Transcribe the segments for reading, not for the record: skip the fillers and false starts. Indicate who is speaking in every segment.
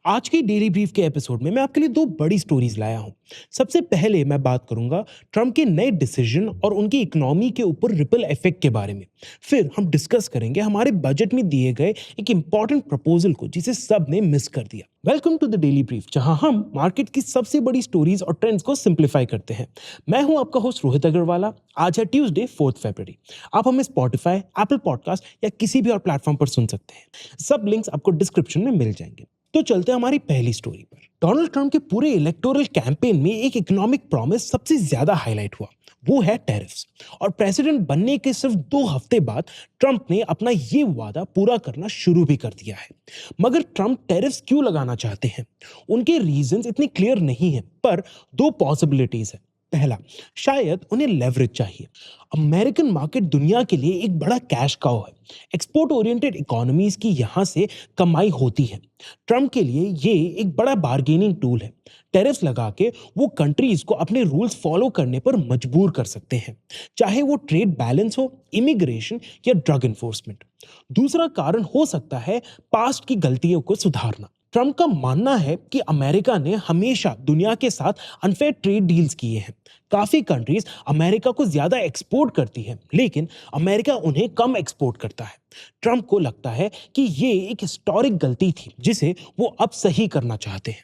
Speaker 1: आज की daily brief के एपिसोड में मैं आपके लिए दो बड़ी स्टोरीज लाया हूं। सबसे पहले मैं बात करूंगा ट्रम्प के नए डिसीजन और उनकी इकोनॉमी के ऊपर रिपल इफेक्ट के बारे में। फिर हम डिस्कस करेंगे हमारे बजट में दिए गए एक इंपॉर्टेंट प्रपोजल को जिसे सब ने मिस कर दिया। Welcome to the daily brief, जहां हम मार्केट की सबसे बड़ी स्टोरीज और ट्रेंड्स को सिंप्लीफाई करते हैं। मैं हूं आपका होस्ट रोहित अग्रवाला। आज है ट्यूसडे 4 फरवरी। आप हमें स्पॉटिफाई, एप्पल पॉडकास्ट या किसी भी और प्लेटफॉर्म पर सुन सकते हैं। सब लिंक्स आपको डिस्क्रिप्शन में मिल जाएंगे। तो चलते हैं हमारी पहली स्टोरी पर। डोनाल्ड ट्रंप के पूरे इलेक्टोरल कैंपेन में एक इकोनॉमिक प्रॉमिस सबसे ज्यादा हाईलाइट हुआ, वो है टैरिफ्स। और प्रेसिडेंट बनने के सिर्फ 2 हफ्ते बाद ट्रंप ने अपना ये वादा पूरा करना शुरू भी कर दिया है। मगर ट्रंप टैरिफ्स क्यों लगाना चाहते हैं? उनके रीजंस इतने क्लियर नहीं है, पर 2 पॉसिबिलिटीज है। पहला, शायद उन्हें लेवरेज चाहिए। अमेरिकन मार्केट दुनिया के लिए एक बड़ा कैश काउ है। एक्सपोर्ट ओरिएंटेड इकोनॉमीज की यहां से कमाई होती है। ट्रम्प के लिए ये एक बड़ा बार्गेनिंग टूल है। टैरिफ्स लगा के वो कंट्रीज को अपने रूल्स फॉलो करने पर मजबूर कर सकते हैं, चाहे वो ट्रेड बैलेंस हो, इमिग्रेशन या ड्रग इन्फोर्समेंट। दूसरा कारण हो सकता है पास्ट की गलतियों को सुधारना। ट्रंप का मानना है कि अमेरिका ने हमेशा दुनिया के साथ अनफेयर ट्रेड डील्स किए हैं। काफी कंट्रीज अमेरिका को ज्यादा एक्सपोर्ट करती हैं, लेकिन अमेरिका उन्हें कम एक्सपोर्ट करता है। ट्रंप को लगता है कि ये एक हिस्टोरिक गलती थी जिसे वो अब सही करना चाहते हैं।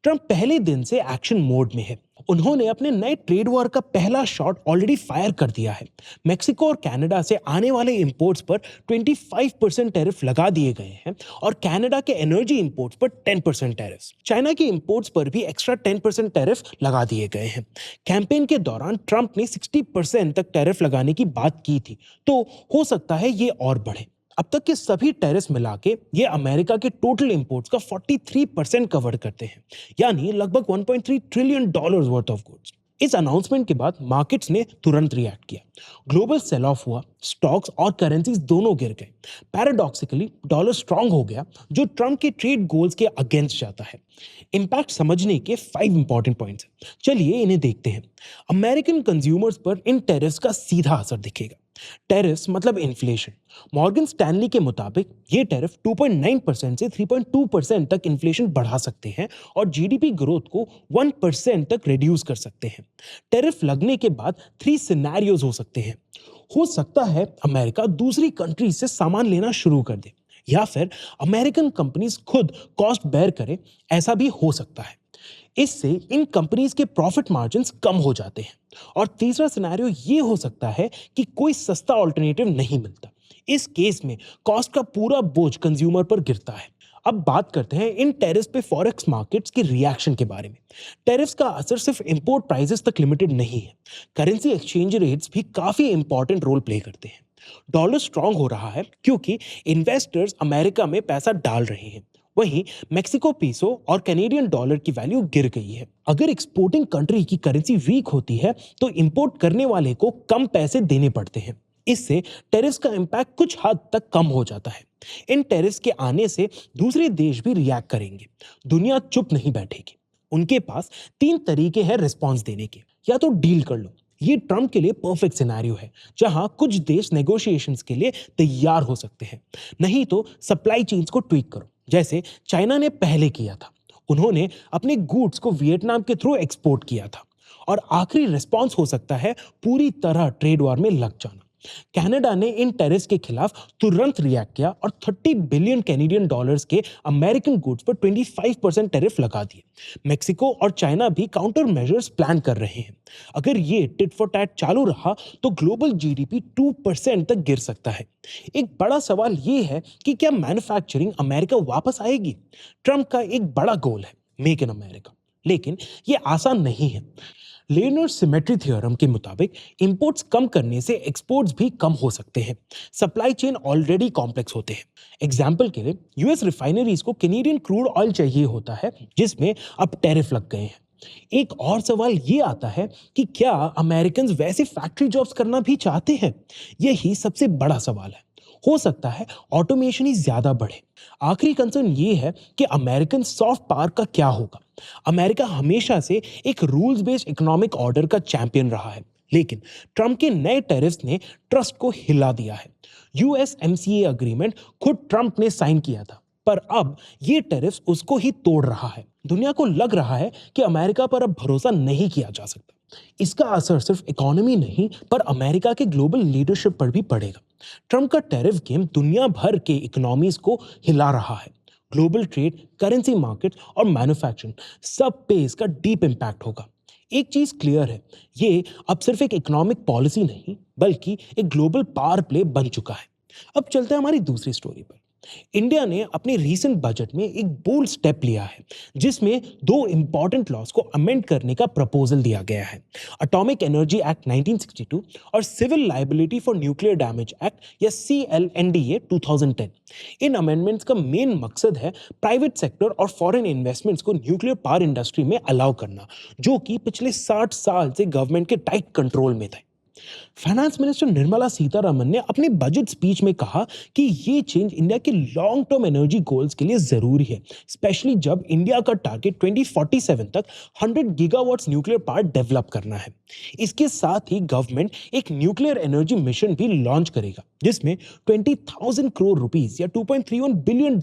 Speaker 1: ट्रंप पहले दिन से एक्शन मोड में है। उन्होंने अपने नए ट्रेड वॉर का पहला शॉट ऑलरेडी फायर कर दिया है। मेक्सिको और कनाडा से आने वाले इंपोर्ट्स पर 25% टैरिफ लगा दिए गए हैं और कनाडा के एनर्जी इंपोर्ट्स पर 10% टैरिफ। चाइना के इंपोर्ट्स पर भी एक्स्ट्रा 10% टैरिफ लगा दिए गए हैं। कैंपेन के दौरान ट्रंप ने 60% तक टैरिफ लगाने की बात की थी, तो हो सकता है ये और बढ़े। अब तक के सभी टैरिफ मिला के ये अमेरिका के टोटल इंपोर्ट्स का 43% कवर करते हैं, यानी लगभग 1.3 trillion dollars worth of goods. इस अनाउंसमेंट के बाद मार्केट्स ने तुरंत रिएक्ट किया। ग्लोबल सेल ऑफ हुआ, स्टॉक्स और करेंसीज दोनों गिर गए। पैराडॉक्सिकली डॉलर स्ट्रांग हो गया, जो ट्रंप के ट्रेड गोल्स के अगेंस्ट जाता है। इंपैक्ट समझने के 5 इंपॉर्टेंट पॉइंट्स हैं। चलिए इन्हें देखते हैं। अमेरिकन कंज्यूमर्स पर इन टैरिफ्स का सीधा असर दिखेगा। टैरिफ्स मतलब इन्फ्लेशन। मॉर्गन स्टैनली के मुताबिक ये टैरिफ 2.9% से 3.2% तक इन्फ्लेशन बढ़ा सकते हैं और जीडीपी ग्रोथ को 1% तक रिड्यूस कर सकते हैं। टैरिफ लगने के बाद 3 सिनेरियोज हो सकते हैं। हो सकता है अमेरिका दूसरी कंट्री से सामान लेना शुरू कर दे, या फिर अमेरिकन कंपनीज खुद कॉस्ट बेयर करें, ऐसा भी हो सकता है। इससे इन कंपनीज के प्रॉफिट मार्जिन्स कम हो जाते हैं। और तीसरा सिनेरियो ये हो सकता है कि कोई सस्ता ऑल्टरनेटिव नहीं मिलता। इस केस में कॉस्ट का पूरा बोझ कंज्यूमर पर गिरता है। अब बात करते हैं इन टैरिफ्स पे फॉरेक्स मार्केट्स के रिएक्शन के बारे में। टैरिफ्स का असर सिर्फ इंपोर्ट प्राइसेस तक लिमिटेड नहीं है। करेंसी एक्सचेंज रेट्स भी काफी इंपॉर्टेंट रोल प्ले करते हैं। डॉलर स्ट्रांग हो रहा है क्योंकि इन्वेस्टर्स अमेरिका में पैसा डाल रहे हैं। वहीं मेक्सिको पीसो और कैनेडियन डॉलर की वैल्यू गिर गई है। अगर एक्सपोर्टिंग कंट्री की करेंसी वीक होती है तो इंपोर्ट करने वाले को कम पैसे देने पड़ते हैं। इससे टैरिफ्स का इंपैक्ट कुछ हद तक कम हो जाता है। इन टैरिफ्स के आने से दूसरे देश भी रिएक्ट करेंगे। दुनिया चुप नहीं बैठेगी। उनके पास 3 तरीके हैं रिस्पॉन्स देने के। या तो डील कर लो, ये ट्रंप के लिए परफेक्ट सिनेरियो है जहां कुछ देश नेगोशिएशंस के लिए तैयार हो सकते हैं। नहीं तो सप्लाई चेन्स को ट्विक करो, जैसे चाइना ने पहले किया था। उन्होंने अपने गुड्स को वियतनाम के थ्रू एक्सपोर्ट किया था। और आखिरी रिस्पॉन्स हो सकता है पूरी तरह ट्रेड वॉर में लग जाना। कनाडा ने इन टैरिफ्स के खिलाफ तुरंत रिएक्ट किया और 30 बिलियन कैनेडियन डॉलर्स के अमेरिकन गुड्स पर 25% टैरिफ लगा दिए। मेक्सिको और चाइना भी काउंटर मेजर्स प्लान कर रहे हैं। अगर ये टिट फॉर टैट चालू रहा तो ग्लोबल जीडीपी 2% तक गिर सकता है। एक बड़ा सवाल ये है कि क्या मैन्युफैक्चरिंग अमेरिका वापस आएगी? ट्रंप का एक बड़ा गोल है मेक इन अमेरिका, लेकिन ये आसान नहीं है। लेनर्स सिमेट्री थ्योरम के मुताबिक इंपोर्ट्स कम करने से एक्सपोर्ट्स भी कम हो सकते हैं। सप्लाई चेन ऑलरेडी कॉम्प्लेक्स होते हैं। एग्जाम्पल के लिए यूएस रिफाइनरीज को कैनेडियन क्रूड ऑयल चाहिए होता है, जिसमें अब टैरिफ लग गए हैं। एक और सवाल ये आता है कि क्या अमेरिकन वैसे फैक्ट्री जॉब्स करना भी चाहते हैं? यही सबसे बड़ा सवाल है। हो सकता है ऑटोमेशन ही ज्यादा बढ़े। आखिरी कंसर्न ये है कि अमेरिकन सॉफ्ट पावर का क्या होगा। अमेरिका हमेशा से एक रूल्स बेस्ड इकोनॉमिक ऑर्डर का चैंपियन रहा है, लेकिन ट्रंप के नए टैरिफ्स ने ट्रस्ट को हिला दिया है। यूएसएमसीए एग्रीमेंट खुद ट्रंप ने साइन किया था, पर अब ये टैरिफ्स उसको ही तोड़ रहा है। दुनिया को लग रहा है कि अमेरिका पर अब भरोसा नहीं किया जा सकता। इसका असर सिर्फ इकोनॉमी नहीं पर अमेरिका के ग्लोबल लीडरशिप पर भी पड़ेगा। ट्रंप का टैरिफ गेम दुनिया भर के इकोनॉमीज को हिला रहा है। ग्लोबल ट्रेड, करेंसी मार्केट और मैन्युफैक्चरिंग सब पे इसका डीप इम्पैक्ट होगा। एक चीज क्लियर है, ये अब सिर्फ एक इकोनॉमिक पॉलिसी नहीं बल्कि एक ग्लोबल पावर प्ले बन चुका है। अब चलते हैं हमारी दूसरी स्टोरी पर। इंडिया ने अपने रीसेंट बजट में एक बोल्ड स्टेप लिया है जिसमें दो इंपॉर्टेंट लॉज को अमेंड करने का प्रपोजल दिया गया है। एटॉमिक एनर्जी एक्ट 1962 और civil liability for nuclear damage act या CLNDA 2010। इन अमेंडमेंट्स का मेन मकसद है प्राइवेट सेक्टर और फॉरेन इन्वेस्टमेंट्स को न्यूक्लियर पावर इंडस्ट्री में अलाउ करना, जो कि पिछले 60 साल से गवर्नमेंट के टाइट कंट्रोल में थे। फाइनेंस मिनिस्टर निर्मला सीतारमन ने अपने बजट स्पीच में कहा कि ये चेंज इंडिया के लॉन्ग टर्म एनर्जी गोल्स के लिए जरूरी है, स्पेशली जब इंडिया का टारगेट 2047 तक 100 गीगावाट्स न्यूक्लियर पावर डेवलप करना है। इसके साथ ही गवर्नमेंट एक न्यूक्लियर एनर्जी मिशन भी लॉन्च करेगा जिसमें 20,000 करोड़ रुपीस या $2.31 बिलियन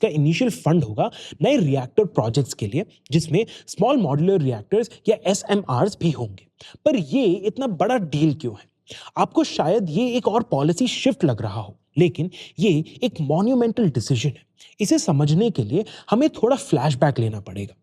Speaker 1: का इनिशियल फंड होगा नए रिएक्टर प्रोजेक्ट्स के लिए, जिसमें स्मॉल मॉड्यूलर रिएक्टर्स या SMRs भी होंगे। पर ये इतना बड़ा डील क्यों है? आपको शायद ये एक और पॉलिसी शिफ्ट लग रहा हो, लेकिन ये एक मॉन्यूमेंटल डिसीजन है। इसे समझने के लिए हमें थोड़ा फ्लैशबैक लेना पड़ेगा।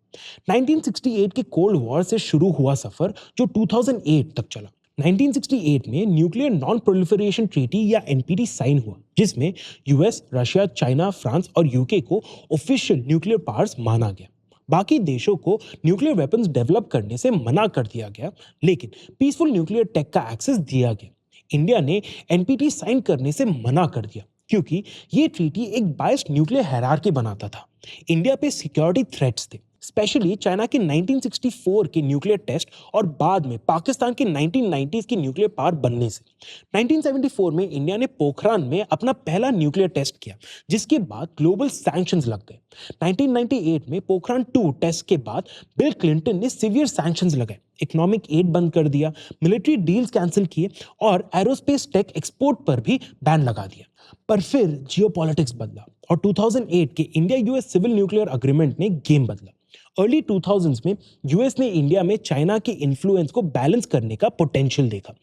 Speaker 1: 1968 के कोल्ड वॉर से शुरू हुआ सफर जो 2008 तक चला। 1968 में न्यूक्लियर नॉन प्रोलिफरेशन ट्रीटी या NPT साइन हुआ, जिसमें US, रशिया, चाइना, फ्रांस और UK को ऑफिशियल न्यूक्लियर पावर्स माना गया। बाकी देशों को न्यूक्लियर वेपन्स डेवलप करने से मना कर दिया गया, लेकिन पीसफुल न्यूक्लियर टेक का एक्सेस दिया गया। इंडिया ने NPT साइन करने से मना कर दिया क्योंकि ये ट्रीटी एक बायस्ड न्यूक्लियर हायरार्की बनाता था। इंडिया पे सिक्योरिटी थ्रेट्स थे, स्पेशली चाइना के 1964 के न्यूक्लियर टेस्ट और बाद में पाकिस्तान के 1990s की न्यूक्लियर पावर बनने से। 1974 में इंडिया ने पोखरान में अपना पहला न्यूक्लियर टेस्ट किया, जिसके बाद ग्लोबल सैंक्शंस लग गए। 1998 में पोखरान 2 टेस्ट के बाद बिल क्लिंटन ने सीवियर सैंक्शंस लगाए, इकोनॉमिक एड बंद कर दिया, मिलिट्री डील्स कैंसिल किए और एरोस्पेस टेक एक्सपोर्ट पर भी बैन लगा दिया। पर फिर जियोपॉलिटिक्स बदला और 2008 के India US civil nuclear agreement ने गेम बदला। अर्ली 2000s में यूएस ने इंडिया में चाइना के इन्फ्लुएंस को बैलेंस करने का पोटेंशियल देखा।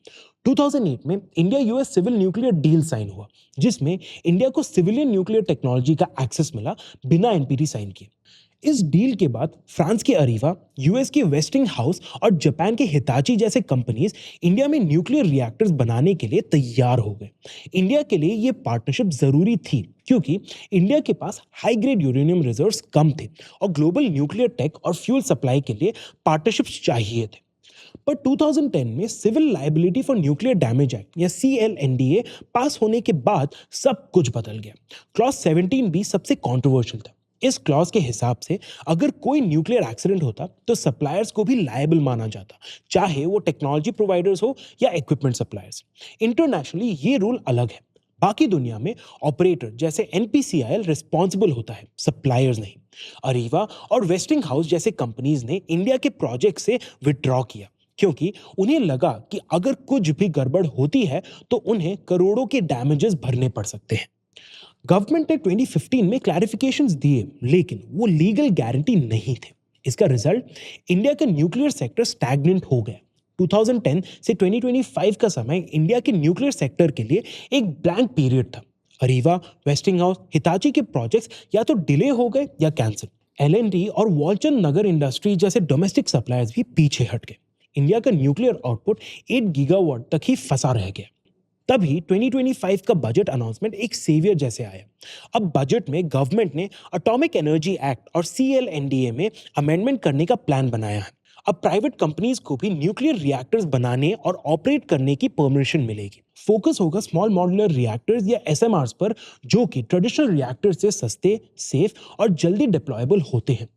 Speaker 1: 2008 में India US civil nuclear deal sign हुआ, जिसमें इंडिया को सिविलियन न्यूक्लियर टेक्नोलॉजी का एक्सेस मिला बिना NPT साइन किए। इस डील के बाद फ्रांस के अरीवा, यूएस के वेस्टिंग हाउस और जापान के हिताची जैसे कंपनीज इंडिया में न्यूक्लियर रिएक्टर्स बनाने के लिए तैयार हो गए। इंडिया के लिए ये पार्टनरशिप जरूरी थी क्योंकि इंडिया के पास हाई ग्रेड यूरेनियम रिजर्व्स कम थे और ग्लोबल न्यूक्लियर टेक और फ्यूल सप्लाई के लिए पार्टनरशिप्स चाहिए थे। पर 2010 में civil liability for nuclear damage act या CLNDA पास होने के बाद सब कुछ बदल गया। क्लॉज 17 भी सबसे कॉन्ट्रोवर्शियल था। इस क्लॉज के हिसाब से अगर कोई न्यूक्लियर एक्सीडेंट होता तो सप्लायर्स को भी लायबल माना जाता, चाहे वो टेक्नोलॉजी प्रोवाइडर्स हो या इक्विपमेंट सप्लायर्स। इंटरनेशनली ये रूल अलग है। बाकी दुनिया में ऑपरेटर जैसे NPCIL रिस्पॉन्सिबल होता है, सप्लायर्स नहीं। अरीवा और वेस्टिंग हाउस जैसे कंपनीज ने इंडिया के प्रोजेक्ट से विड्रॉ किया क्योंकि उन्हें लगा कि अगर कुछ भी गड़बड़ होती है तो उन्हें करोड़ों के डैमेजेस भरने पड़ सकते हैं। गवर्नमेंट ने 2015 में क्लैरिफिकेशंस दिए, लेकिन वो लीगल गारंटी नहीं थे। इसका रिजल्ट इंडिया का न्यूक्लियर सेक्टर स्टैग्नेंट हो गया। 2010 से 2025 का समय इंडिया के न्यूक्लियर सेक्टर के लिए एक ब्लैंक पीरियड था। अरीवा, वेस्टिंग हाउस, हिताची के प्रोजेक्ट्स या तो डिले हो गए या कैंसिल। L&T और वालचंद नगर इंडस्ट्री जैसे डोमेस्टिक सप्लायर्स भी पीछे हट गए। इंडिया का न्यूक्लियर आउटपुट 8 गीगावाट तक ही फंसा रह गया। तभी 2025 का बजट अनाउंसमेंट एक सेवियर जैसे आया। अब बजट में गवर्नमेंट ने एटॉमिक एनर्जी एक्ट और CLNDA में अमेंडमेंट करने का प्लान बनाया है। अब प्राइवेट कंपनीज को भी न्यूक्लियर रिएक्टर्स बनाने और ऑपरेट करने की परमिशन मिलेगी। फोकस होगा स्मॉल मॉड्यूलर रिएक्टर्स या SMRs पर, जो कि ट्रेडिशनल रिएक्टर्स से सस्ते, सेफ और जल्दी डिप्लॉयबल होते हैं।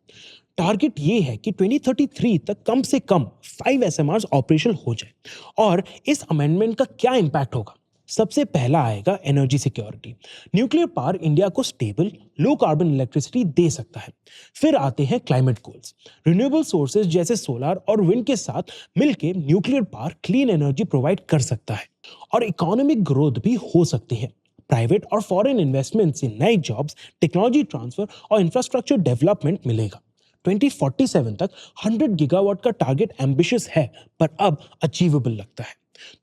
Speaker 1: टारगेट ये है कि 2033 तक कम से कम 5 SMRs ऑपरेशनल हो जाए। और इस अमेंडमेंट का क्या इंपैक्ट होगा? सबसे पहला आएगा energy security. Nuclear power India को स्टेबल, लो कार्बन इलेक्ट्रिसिटी दे सकता है। फिर आते हैं क्लाइमेट गोल्स। रिन्यूएबल सोर्सेज जैसे सोलर और विंड के साथ मिलकर nuclear power clean energy provide कर सकता है और इकोनॉमिक ग्रोथ भी हो सकती है। प्राइवेट और फॉरेन इन्वेस्टमेंट से नए जॉब्स, टेक्नोलॉजी ट्रांसफर और इंफ्रास्ट्रक्चर डेवलपमेंट मिलेगा। 2047 तक 100 गीगावाट का टारगेट एम्बिशियस है, पर अब अचीवेबल लगता है।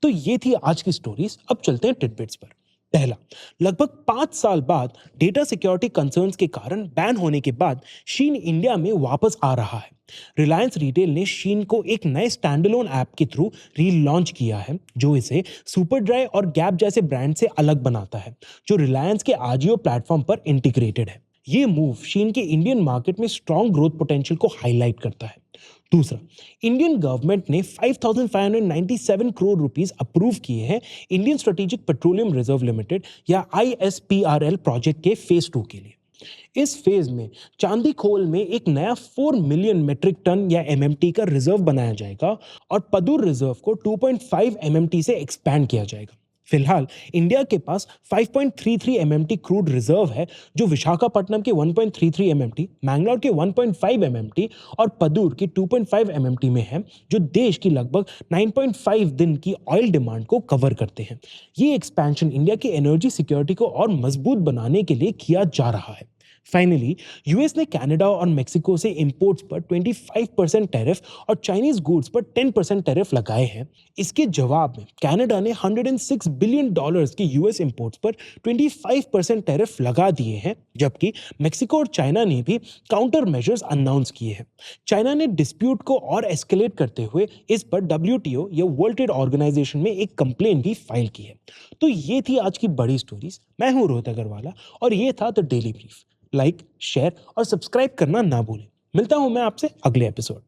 Speaker 1: तो ये थी आज की स्टोरीज। अब चलते हैं टिडबिट्स पर। पहला, लगभग 5 साल बाद डेटा सिक्योरिटी कंसर्न्स के कारण बैन होने के बाद शीन इंडिया में वापस आ रहा है। रिलायंस रिटेल ने शीन को एक नए स्टैंडअलोन ऐप के थ्रू रीलॉन्च किया है, जो इसे सुपर ड्राई और गैप जैसे ब्रांड से अलग बनाता है, जो रिलायंस के आजियो प्लेटफॉर्म पर इंटीग्रेटेड है। ये मूव शीन के इंडियन मार्केट में स्ट्रॉन्ग ग्रोथ पोटेंशियल को हाईलाइट करता है। दूसरा, इंडियन गवर्नमेंट ने 5,597 करोड़ रुपीस अप्रूव किए हैं Indian strategic petroleum reserve limited या ISPRL प्रोजेक्ट के फेज 2 के लिए। इस फेज में चांदी खोल में एक नया 4 मिलियन मेट्रिक टन या MMT का रिजर्व बनाया जाएगा और पदूर रिजर्व को 2.5 MMT से एक्सपैंड किया जाएगा। फिलहाल इंडिया के पास 5.33 MMT क्रूड रिजर्व है, जो विशाखापट्टनम के 1.33 MMT, मैंगलोर के 1.5 MMT और पदूर के 2.5 MMT में है, जो देश की लगभग 9.5 दिन की ऑयल डिमांड को कवर करते हैं। ये एक्सपेंशन इंडिया की एनर्जी सिक्योरिटी को और मजबूत बनाने के लिए किया जा रहा है। फाइनली, यूएस ने कनाडा और मेक्सिको से इंपोर्ट्स पर 25% टैरिफ और चाइनीज गुड्स पर 10% टैरिफ लगाए हैं। इसके जवाब में कनाडा ने $106 बिलियन के यूएस इंपोर्ट्स पर 25% टैरिफ लगा दिए हैं, जबकि मेक्सिको और चाइना ने भी काउंटर मेजर्स अनाउंस किए हैं। चाइना ने डिस्प्यूट को और एस्केलेट करते हुए इस पर WTO या वर्ल्ड ट्रेड ऑर्गेनाइजेशन में एक कंप्लेंट भी फाइल की है। तो ये थी आज की बड़ी स्टोरीज। मैं हूं रोहित अग्रवाला और ये था the daily brief. Like, share और सब्सक्राइब करना ना भूलें। मिलता हूं मैं आपसे अगले एपिसोड।